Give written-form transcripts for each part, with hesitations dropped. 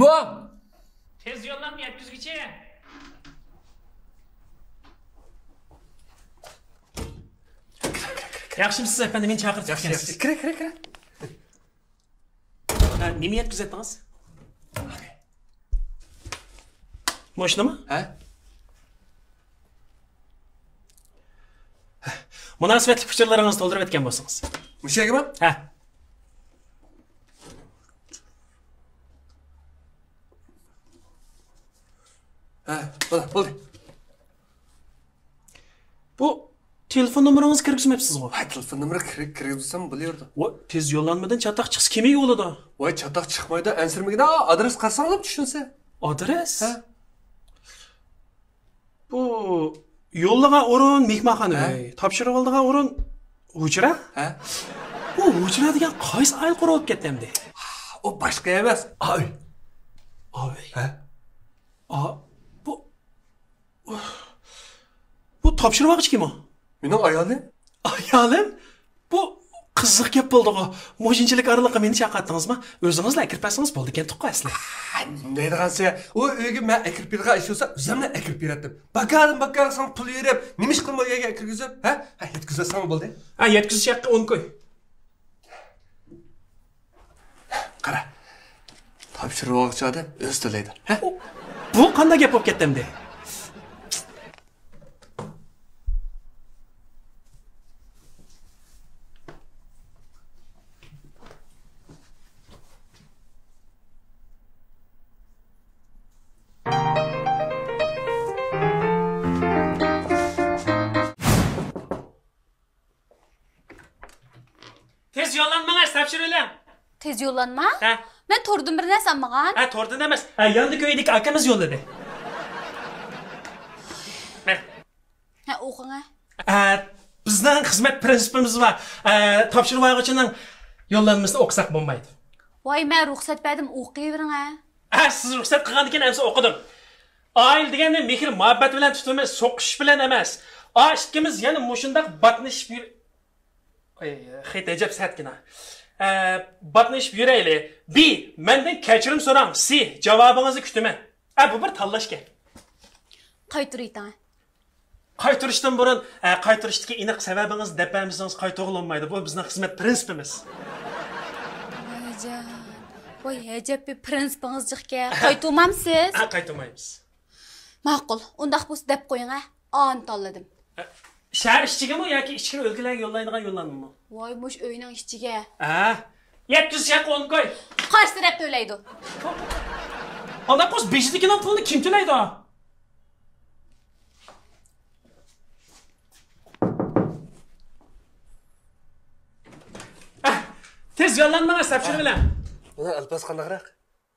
bu? Tez yollanma yetkizgichi. Yaxshimisiz efendim, meni chaqirib chiqgansiz. Kira. Nima yetkazatdingiz? Mashinami? Ha? Munosabatli fikrlaringizni to'ldirib o'tgan bo'lsangiz. Mushagimi? Ha. Ha, bo'ldi. Bu telefon nomeringizni kirgizmabsiz-ku. Ha, telefon nomeri kirgizsam bo'lardi. Voy, tez yo'llanmadan chatoq chiqsa kimga yo'lida? Voy, chatoq chiqmaydi, ansirmagida adres qarsanglab tushunsa. Adres? Ha? Bu yo'llagan o'rin mehmonxona, topshiriq oldigan o'rin hujra? Ha? Bu hujra degan qaysi ayol qurib ketdi? O boshqa emas. Ay. Ha? Bu topshiriq kim o? Mening ayolim. Ayolim? Bu qiziq gap bo'ldi-ku. Mo'shinchilik oraliqqa meni chaqirtdingizmi? O'zingizlar kirib bersangiz bo'ldi ekan tuqqan asli. Ne degansa, o uyga men kirib bergan ish bo'lsa, o'zimni kirib berdim. Bakarim san pul berib, nima ish qilmay uyga kirgizib, ha? Ha, yetkazsam bo'ldi. Ha, yetkizish haqi 10 qo'y. Qara. Topshirib olchadi, o'z to'laydi. Ha? Bu qanday gap bo'lib ketdi-mdi? Tez yo'llanmangiz, topshirilam. Tez yo'llanma? Ha. Men to'rdan bir narsa olmagan. Ha, to'rdan emas. Ha, yonda ko'ydagi akamiz yo'lladi. Ha, o'qing. Bizning xizmat prinsipimiz va topshiriq oluvchining yo'llanmasini o'qisak bo'lmaydi. Voy, men ruxsat berdim, o'qiyvering. Ha, siz ruxsat qilgandan keyin hamsa o'qidim. Oil deganda mehr muhabbat bilan tutilmas, so'qish bilan emas. Ikkimiz yana mushundaq batnishib yur. Xeyt ajab satgina. Batnishib yuraylik. B. Mendan kechirim so'rang. C. Javobingizni kutaman. Bu bir tanlash gap. Qaytiraytan. Qaytirishdan burun qaytirishdagi aniq sababingizni deb bermasangiz qaytarilmaydi. Bu bizning xizmat prinsipimiz. Voy, ajab bir prinsipingiz jiqqa. Qaytolmamsiz? Ha, qaytolmaymiz. Ma'qul. Undaq bo'lsa deb qo'ying. An tanladim. Shahar ishchigami yoki ichkari o'lkalarga yo'llaydigan yo'llanmami? Voy, mush uyning ishchiga. 700 haq 10 qo'y. Qaysi taraf to'laydi? Onda qo'z 5-likning pulini kim to'laydi? Tez yo'llanmangiz, topshirilam. Buni alpas qanaqroq?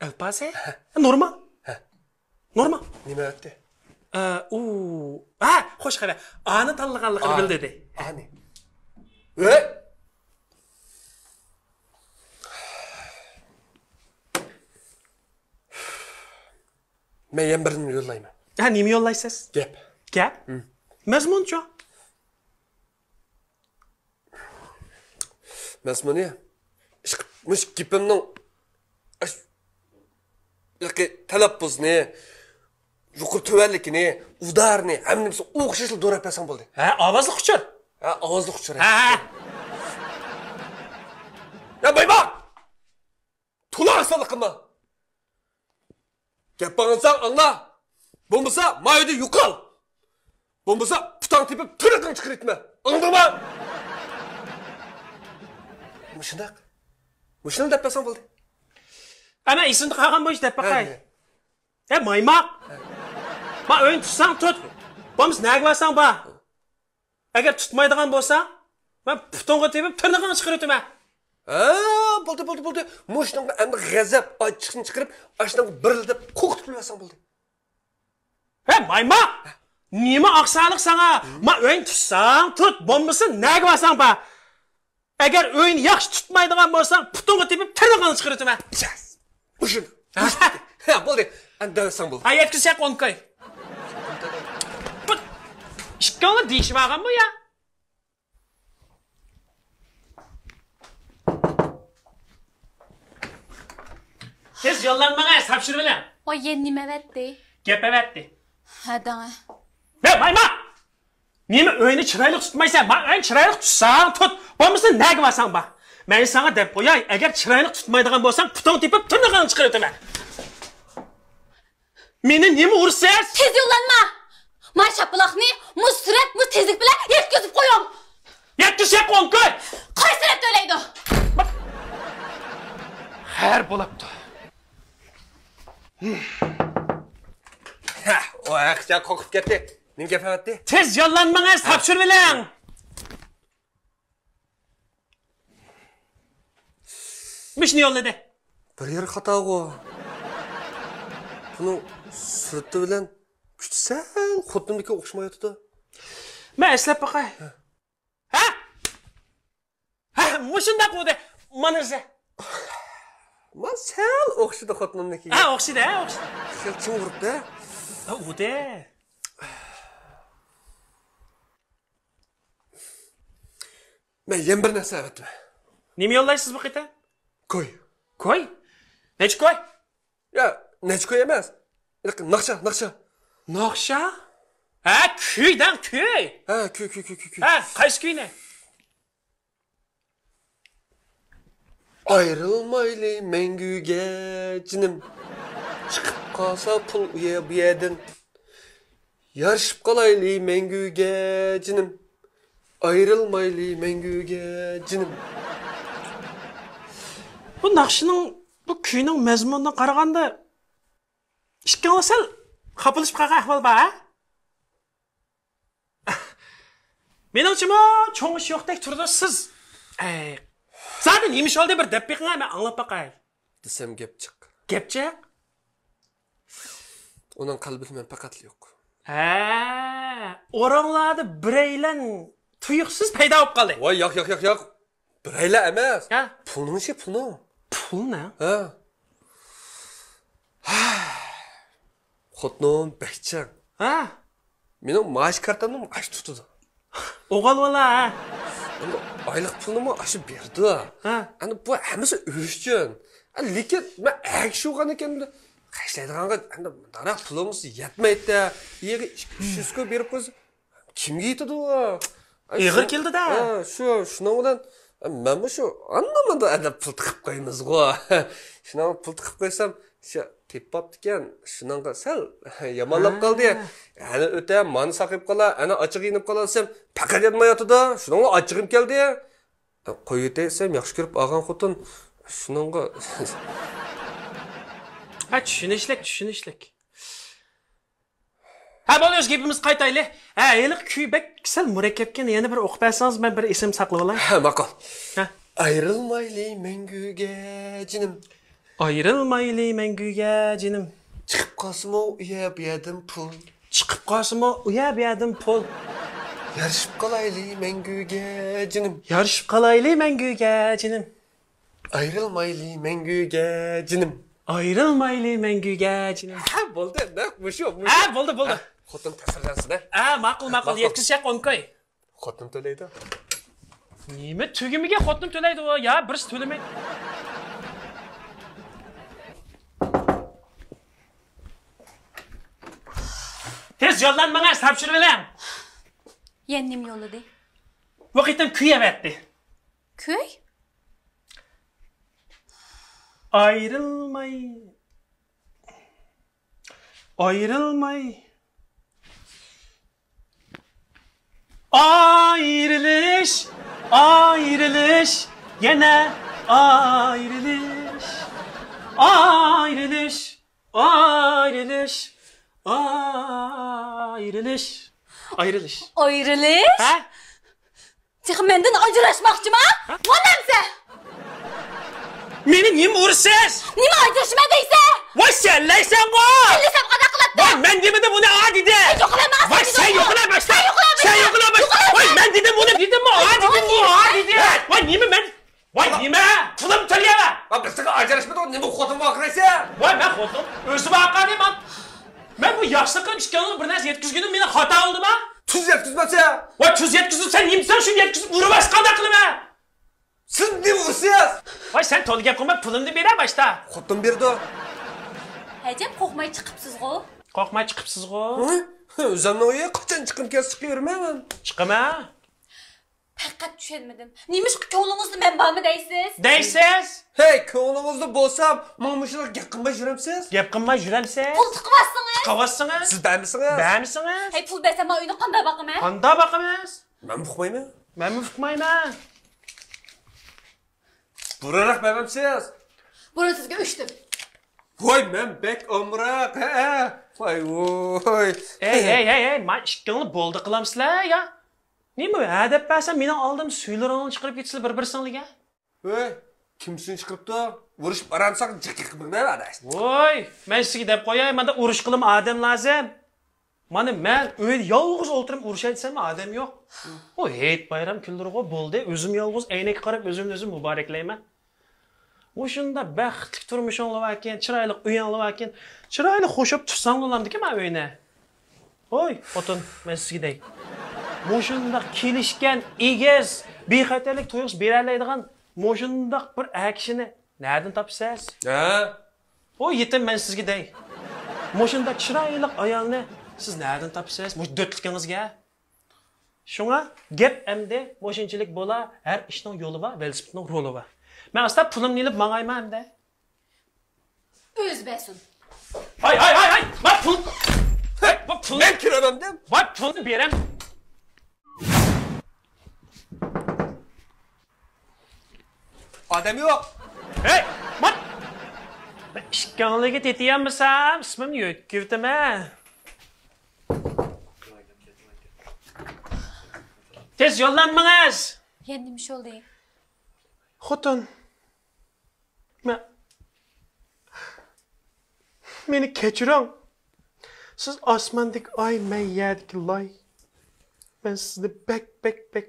Alpasi? Normal. Normal. Nima o'tdi? Xo'sh qara. Ani tanlaganligini bildi. Ani. Men yana birini yo'llayman. Nima yo'llaysiz? Gap? Mazmunchi? Mazmuni mush gapimning yoki talaffuzni, yuqori tuvanlikini, udarni, hammasini o'xshashli do'rab bersam bo'ldi. Ovozli quchur. Ovozli quchur. Ya bayba! Tularsalı qilma. Gap bo'lsang angla. Bo'lmasa, mayda yuqal. Bo'lmasa, putang tepib tiriqing chiqaritma. Angladingmi? Mushunaq deb bersam bo'ldi. Ana esimda qolgan bo'yish deb baqay. Maymoq. Ma o'yin tutsang tut. Bo'lmasa nagvasan ba. Agar tutmaydigan bo'lsa, men putonga tepib tirnog'ini chiqaritaman. Bo'ldi. Mushunga endi g'azab ochiqni chiqarib, ashunga birildib qo'qitib qo'yasan bo'ldi. Maymoq. Nima oqsaliq sana? Ma o'yin tutsang tut, bo'lmasa nagvasan ba. Agar o'yin yaxshi tutmaydigan bo'lsa, putonga tepib tirnog'ini chiqaritaman. Mushun. Bo'ldi. Andasan bo'ldi. 700 haq 10 qo'y. Ishqonga deyishib olgan bu ya. Tez yollanmana sapşır bilen. O yen nime vetdi? Gep evetti. Ha dana. Ne mayma? Nemi öyünü çıraylık tutmaysan, öyünü çıraylık tutsan tut. Olmasın ne varsan bak. Ben sana dep koyay, eğer çıraylık tutmaydıgan bolsan, puton tepip tırnağını çıkarıp hemen. Meni nemi uğursanız? Tez yollanma. Ma şapılaqni muz sürat muz tezlik bilen yetkizip koyum. Yetkizip koyun koy. Qay sürat öyleydi? Her bolaptı. O ayakça kokup gitti. Nim gep evetti? Tez yollanmana sapşır bilen. Miş ne yolladı? Bir yer hatağı. Bunu sırtı bilen küçsen xotnimdiki o'xshamayotdi. Ben eslep bakay. Ha? Ha, muşunda koydu. Manırsa. Man sal o'xshadi xotnimnikiga. Ha, oxşidi, ha, oxşidi. Kim uribdi? Ha, o de. Men yana bir narsa aytdim. Nima yollaysiz bu qita? Koy. Koy. Nech koy? Ya, nechkoy emas. Naqsha. Naqsha? Ha, kuydan kuy. Ha, kuy. Ha, qaysi kuy ne? Ayrılmaylı mengüge cinim. Çıkıp kalsa pul uya bu yerden. Yarışıp kalaylı mengüge cinim. Ayrılmaylı mengüge cinim. Bu naqshining, bu kuyning mazmunidan qaraganda ikkalasi sal qapilishib qolgan ahvol bor, ha? Meningcha bu cho'ng ish yo'qdek turdi siz. Zaten nemish oldi bir deb beqing, men anglab baqay. Desem gap chiq. Gapchi? Onun qalbida faqat yo'q. Ha, o'ranglarda biraylan tuyuqsiz paydo bo'lib qoldi. Voy, yo'q. Birayla emas. Ha? Pulning ishi pulni. Pul ne? Ha. Xotnom bakcham. Ha? Mening maash kartamni ash tutdi. O'g'il bola, ha? Endi oylik pulni ash berdi. Ha. Ana bu hammasi o'sh uchun. Lekin men akshu qan ekan. Qayslaydiganga endi dana pulimiz yetmaydi. Yeri 200 ga berib qo'ysa kimga yetadi u? Ig'ir keldi-da. Ha, shuning bilan men shu annamda ana pul tiqib qo'ymiz-ku. Shuning pul tiqib qo'ysam, shu tepapti ekan. Shuningga sal yomonlab qoldi. Ana o'ta mani saqib qola, ana ochiq yinib qolasam, faqat yetmayotdi. Shuningga ochiqim keldi. Qo'yib desam, yaxshi ko'rib olgan xotin shuningga Ha, tushunishlik. Ha, bo'lish gapimiz qaytayli. Ha, yiliq kuybek sal murakkabga yana bir o'qib bersangiz, men bir ism saqlab olay. Ha, maqol. Ha. Ayrılmaylı mengüge cinim. Ayrılmaylı mengüge cinim. Çıkıp kalsın o uya biyadım pul. Chiqib qolsimi, uya berdim pul. Yarışıp kalaylı mengüge cinim. Yarışib qolayli mengüge cinim. Ayrılmaylı mengüge cinim. Ayrılmayli mengüge cinim. Ha, bo'ldi. Ne? Şu. Ha, bo'ldi. Xotin tasirlansin da. Ha, ma'qul. Yetkizsak o'nkoy. Xotin to'laydi. Nima tugimiga xotim to'laydi u? Ya, birisi to'lamaydi. Tez yollanmana sapshirib olam. Yen nim yolladı? Vaqitim kuyaverdi. Köy? Ayrılmay. Ayrılış. Yine ayrılış. Ayrılış. Ayrılış? Ha? Çık menden ajrashmoqchi ma? Onamsa? Meni nima ursiz? Nima ajrashma deysa? Voy sen laysan go! Lisam qada qiladi. Voy men demedim bunu a dedi. Yo'qlamas. Voy sen yo'qlamas. Voy men dedim bunu dedim a dedi. Voy nima men? Voy nima? Pulim to'layapman. Ha, bizga ajrashmadi, nima xotin vaqraysa? Voy men xotim o'zim aqadim. Men bu yaxshilikqa ishkanini bir narsa yetkizganim meni xato oldimi? Tuz yetkizmasa. Voy tuz yetkizib sen nimsan shuni yetkizib urmas qanday qilaman? Siz ne olursunuz? Vay sen to'la gap qilma, pulimni beray boshda. Xotin berdi. Hacep qo'rqmay chiqibsiz-ku. Qo'rqmay chiqibsiz-ku. O'zimni o'yi qachon chiqim kelsa chiqavermayman. Chiqaman. Faqat tushunmadim. Nemish ko'nglingizni men bormi deysiz? Deysiz? Hey, ko'nglingizda bo'lsam, mana gap qilmay yuramsiz? Gap qilmay yuramsiz? Pul tiqibassingiz. Qavassınız? Siz bilmisiniz? Bilmisiniz? Hey, pul bersam men uyni qanday boqaman? Qanda boqamiz? Men uqmayman. Men uqmayman. Buraroq bilmamsiz? Buni sizga uchdim. Voy, men bek omroq. Voy, voy. Hey, men ikkingni bo'ldi qilamsizlar ya. Nima adab bersam mening oldim suylaringni chiqarib ketsizlar bir-birsingizga. Voy, kimsin chiqibdi? Urush baramsaq jiqiqmingda adash. Voy, men sizga deb qo'yay, menda urush qilim odam lozim. Mana men uyda yolg'iz o'tirib urush aytsam odam yo'q. O hayit bayram kunlariga bo'ldi, o'zim yolg'iz aynakka qarab o'zimni muboraklayman. O'shunda baxtli turmushing bo'larkan, chiroyli uying bo'larkan, chiroyli qo'shib tursang bo'lamdiki men uyni. Voy, xotin, men sizga dey. Mo'shunda kelishgan egiz, bexatarlik to'yg'is bera oladigan mo'shundaq bir akishini nereden topsiz? Ha? O yetim men sizga dey. Mo'shunda chiroyli ayolni siz nereden topsiz? Mo'sh dörtligingizga. Shunga gap endi mo'shunchilik bo'la, har ishning yo'li va velosipedning roli va. Men asta pulimni ilib mang'ayman endi. O'z bersin. Hay! Men pul. Bu pul. Men kiraman deb. Voy, pulni beram. Odam yo'q. Hey, ben ishkanliga tetiyammisam, ismimni yo'tkivdiman. Tez yo'llanmangiz. Endi nima bo'ldi? Xotin. Meni kechiring. Siz osmondagi oy, men yerdagi loy. Men sizni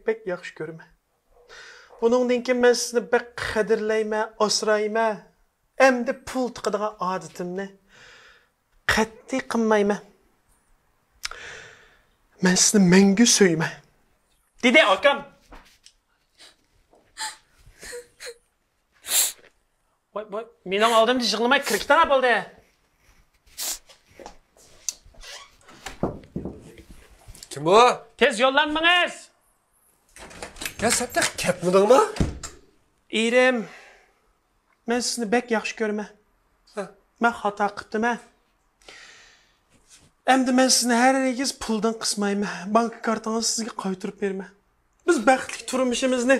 bek yaxshi ko'raman. Buningdan keyin men sizni bek qadrlayman, asrayman. Endi pul tiqadigan odatimni qat'iy qilmayman. Men sizni mengu so'yman. Dedi akam. Voy, mening oldimda yig'lamay kirikdan bo'ldi. Kim bu? Tez yo'llanmangiz. Ya sen de ketmedingmi? Erim, men sizni bek yaxshi ko'raman. Men xato qildim. Endi men sizni hargiz puldan qismayman. Bank kartangizni sizga qaytarib beraman. Biz baxtli turmushimizni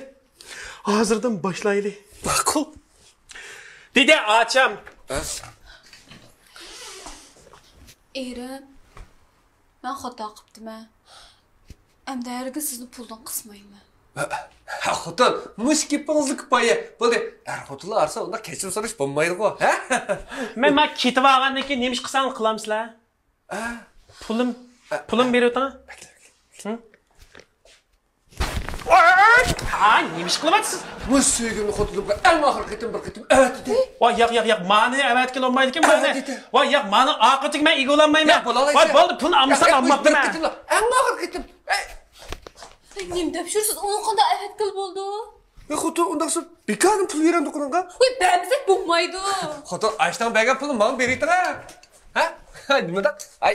hozirdan boshlaylik. Ma'qul. Dedi acham. Erim, men xato qildim. Endi hargiz sizni puldan qismayman. Ha, xotin, mush gapingizni ko'payya. Bo'ldi, xotinlar arsa unda kechirim so'rash bo'lmaydi-ku, ha? Men ketib olgandan keyin nima ish qilsam qilamsizlar? Pulim beryapman. Ha, nima ish qilyapsiz? Mush sevgimni xotinimga eng oxir qitim bir qitim evet dedi. Voy, yo'q, mani evet kelolmaydi-ku mani. Voy, yo'q, mani oqitiga men egolanmayman. Voy, bo'ldi, pulni olmasam olmoqman. Eng oxir qitim. Nima deb shursiz? Uni qanday evet qil bo'ldi? Xotin, undan so'ng bekarni pul beramdi qulunga. Voy, bermasak bo'lmaydi. Xotin, ashdan bergan pulni menga beraydi-a? Ha? Nimada? Ay.